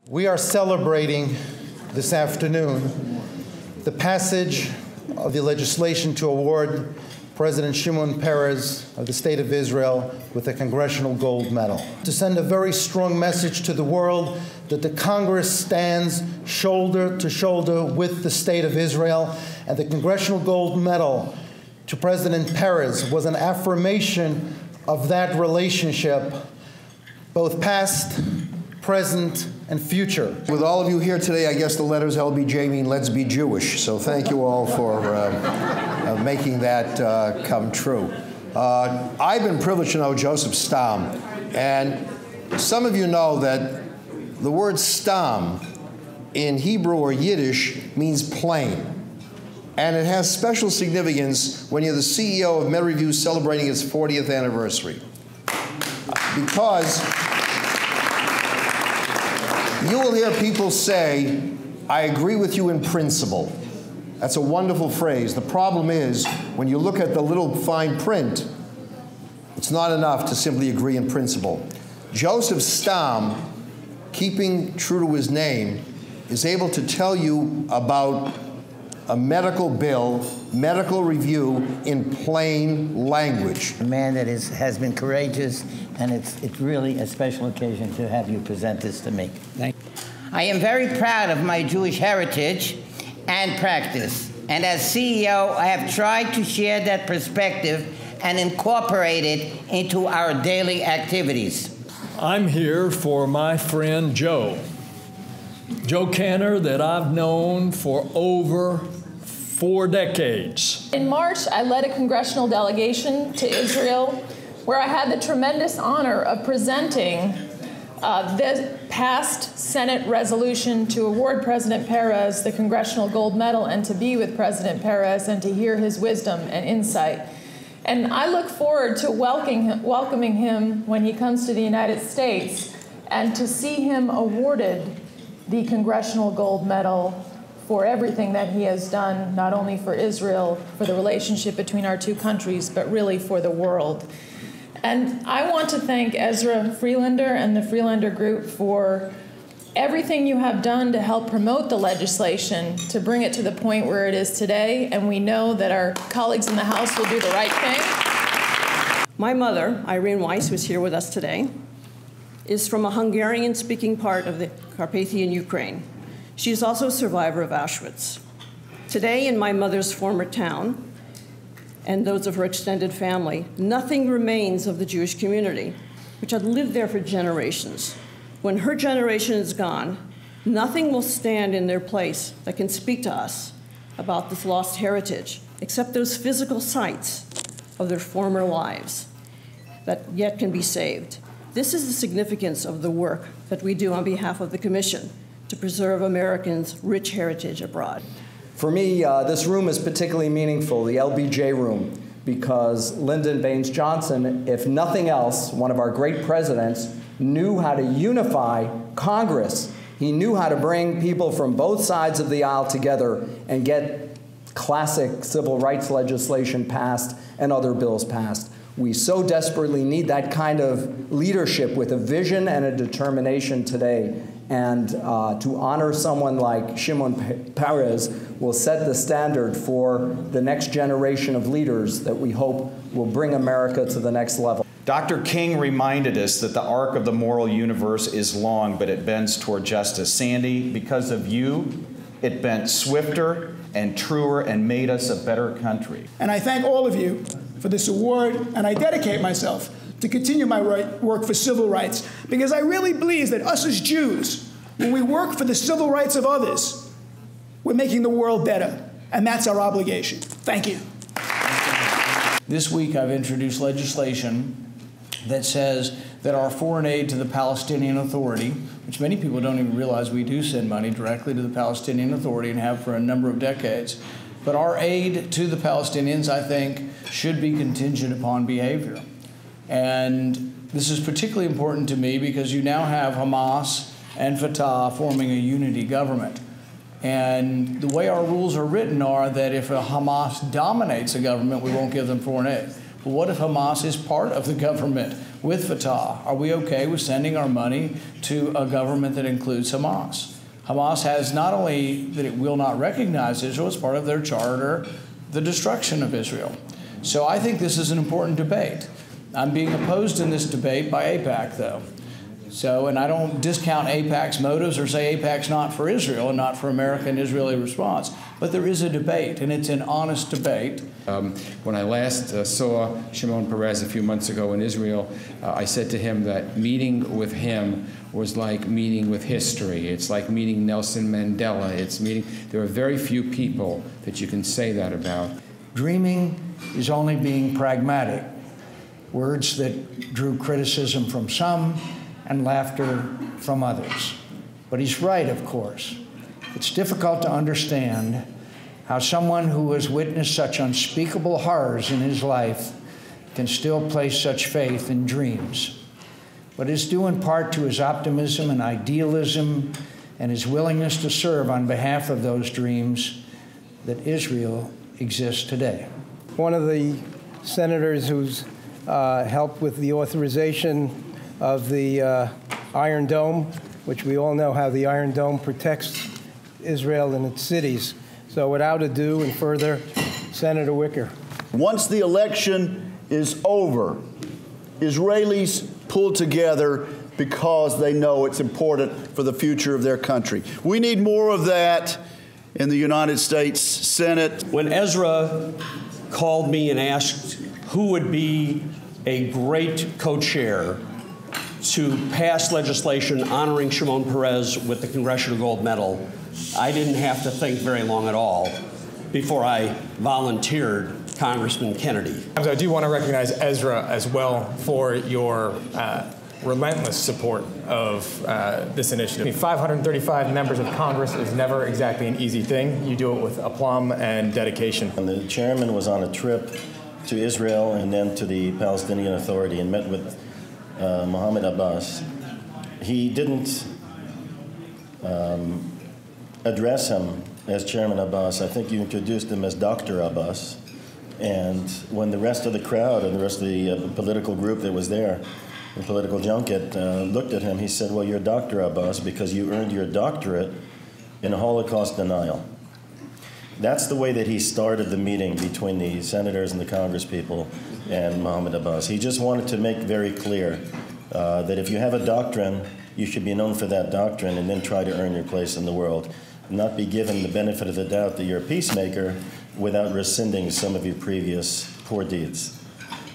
We are celebrating this afternoon the passage of the legislation to award President Shimon Peres of the State of Israel with the Congressional Gold Medal, to send a very strong message to the world that the Congress stands shoulder to shoulder with the State of Israel, and the Congressional Gold Medal to President Peres was an affirmation of that relationship, both past, present, and future. With all of you here today, I guess the letters LBJ mean let's be Jewish. So thank you all for making that come true. I've been privileged to know Joseph Stamm, and some of you know that the word Stamm in Hebrew or Yiddish means plain. And it has special significance when you're the CEO of MedReview celebrating its 40th anniversary. Because you will hear people say, I agree with you in principle. That's a wonderful phrase. The problem is, when you look at the little fine print, it's not enough to simply agree in principle. Joseph Stamm, keeping true to his name, is able to tell you about a medical bill, medical review in plain language. A man that has been courageous, and it's really a special occasion to have you present this to me. Thank you. I am very proud of my Jewish heritage and practice, and as CEO, I have tried to share that perspective and incorporate it into our daily activities. I'm here for my friend Joe Canner, that I've known for over 4 decades. In March, I led a congressional delegation to Israel, where I had the tremendous honor of presenting the past Senate resolution to award President Peres the Congressional Gold Medal, and to be with President Peres and to hear his wisdom and insight. And I look forward to welcoming him when he comes to the United States, and to see him awarded the Congressional Gold Medal for everything that he has done, not only for Israel, for the relationship between our two countries, but really for the world. And I want to thank Ezra Friedlander and the Friedlander Group for everything you have done to help promote the legislation, to bring it to the point where it is today, and we know that our colleagues in the House will do the right thing. My mother, Irene Weiss, who's here with us today, is from a Hungarian-speaking part of the Carpathian Ukraine. She is also a survivor of Auschwitz. Today, in my mother's former town, and those of her extended family, nothing remains of the Jewish community, which had lived there for generations. When her generation is gone, nothing will stand in their place that can speak to us about this lost heritage, except those physical sites of their former lives that yet can be saved. This is the significance of the work that we do on behalf of the Commission to preserve Americans' rich heritage abroad. For me, this room is particularly meaningful, the LBJ room, because Lyndon Baines Johnson, if nothing else, one of our great presidents, knew how to unify Congress. He knew how to bring people from both sides of the aisle together and get classic civil rights legislation passed and other bills passed. We so desperately need that kind of leadership with a vision and a determination today. And to honor someone like Shimon Peres will set the standard for the next generation of leaders that we hope will bring America to the next level. Dr. King reminded us that the arc of the moral universe is long, but it bends toward justice. Sandy, because of you, it bent swifter and truer and made us a better country. And I thank all of you for this award, and I dedicate myself to continue my work for civil rights, because I really believe that us as Jews, when we work for the civil rights of others, we're making the world better, and that's our obligation. Thank you. This week I've introduced legislation that says that our foreign aid to the Palestinian Authority, which many people don't even realize we do send money directly to the Palestinian Authority and have for a number of decades, but our aid to the Palestinians, I think, should be contingent upon behavior. And this is particularly important to me because you now have Hamas and Fatah forming a unity government. And the way our rules are written are that if a Hamas dominates a government, we won't give them foreign aid. But what if Hamas is part of the government with Fatah? Are we okay with sending our money to a government that includes Hamas? Hamas has not only that it will not recognize Israel as part of their charter, the destruction of Israel. So I think this is an important debate. I'm being opposed in this debate by AIPAC, though. So, and I don't discount AIPAC's motives or say AIPAC's not for Israel and not for American Israeli response. But there is a debate, and it's an honest debate. When I last saw Shimon Peres a few months ago in Israel, I said to him that meeting with him was like meeting with history. It's like meeting Nelson Mandela. There are very few people that you can say that about. Dreaming is only being pragmatic. Words that drew criticism from some and laughter from others. But he's right, of course. It's difficult to understand how someone who has witnessed such unspeakable horrors in his life can still place such faith in dreams. But it's due in part to his optimism and idealism and his willingness to serve on behalf of those dreams that Israel exists today. One of the senators who's helped with the authorization of the Iron Dome, which we all know how the Iron Dome protects Israel and its cities. So without ado and further, Senator Wicker. Once the election is over, Israelis pull together because they know it's important for the future of their country. We need more of that in the United States Senate. When Ezra called me and asked who would be a great co-chair to pass legislation honoring Shimon Peres with the Congressional Gold Medal, I didn't have to think very long at all before I volunteered Congressman Kennedy. I do want to recognize Ezra as well for your relentless support of this initiative. 535 members of Congress is never exactly an easy thing. You do it with aplomb and dedication. And the chairman was on a trip to Israel and then to the Palestinian Authority and met with Mohammed Abbas. He didn't address him as Chairman Abbas. I think you introduced him as Dr. Abbas. And when the rest of the crowd and the rest of the political group that was there, the political junket, looked at him, he said, well, you're Dr. Abbas because you earned your doctorate in Holocaust denial. That's the way that he started the meeting between the senators and the congresspeople and Mohammed Abbas. He just wanted to make very clear that if you have a doctrine, you should be known for that doctrine and then try to earn your place in the world, not be given the benefit of the doubt that you're a peacemaker without rescinding some of your previous poor deeds.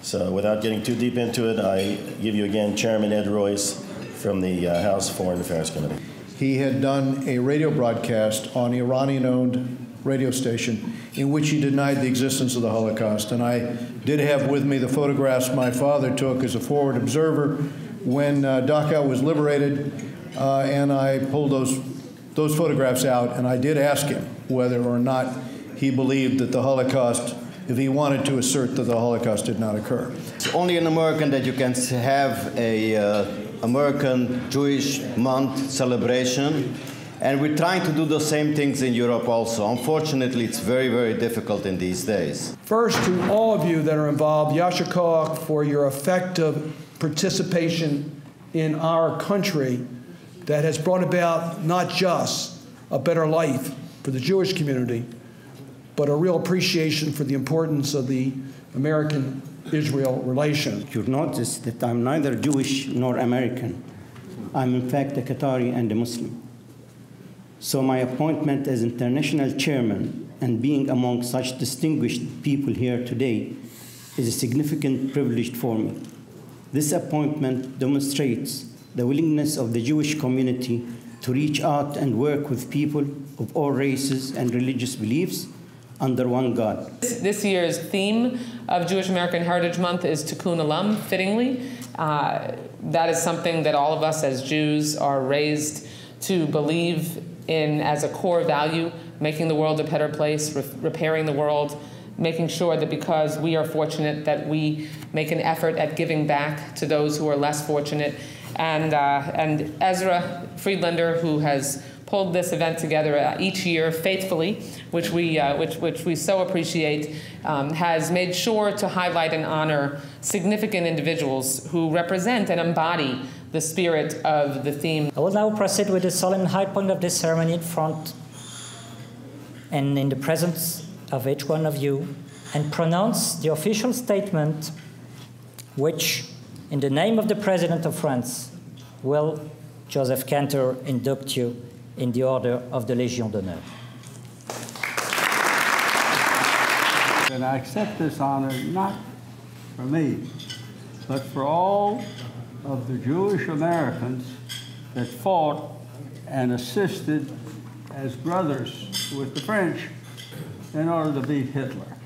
So without getting too deep into it, I give you again Chairman Ed Royce from the House Foreign Affairs Committee. He had done a radio broadcast on Iranian-owned radio station in which he denied the existence of the Holocaust. And I did have with me the photographs my father took as a forward observer when Dachau was liberated, and I pulled those photographs out, and I did ask him whether or not he believed that the Holocaust, if he wanted to assert that the Holocaust did not occur. It's only in America that you can have a American Jewish Month celebration. And we're trying to do the same things in Europe also. Unfortunately, it's very, very difficult in these days. First, to all of you that are involved, Yasher Koach for your effective participation in our country that has brought about not just a better life for the Jewish community, but a real appreciation for the importance of the American-Israel relation. You'll notice that I'm neither Jewish nor American. I'm in fact a Qatari and a Muslim. So my appointment as international chairman and being among such distinguished people here today is a significant privilege for me. This appointment demonstrates the willingness of the Jewish community to reach out and work with people of all races and religious beliefs under one God. This year's theme of Jewish American Heritage Month is Tikkun Olam, fittingly. That is something that all of us as Jews are raised to believe in as a core value, making the world a better place, repairing the world, making sure that because we are fortunate that we make an effort at giving back to those who are less fortunate. And Ezra Friedlander, who has pulled this event together each year faithfully, which we so appreciate, has made sure to highlight and honor significant individuals who represent and embody the spirit of the theme. I will now proceed with the solemn high point of this ceremony in front and in the presence of each one of you, and pronounce the official statement which, in the name of the President of France, will Joseph Cantor induct you in the Order of the Légion d'honneur. And I accept this honor not for me, but for all of the Jewish Americans that fought and assisted as brothers with the French in order to beat Hitler.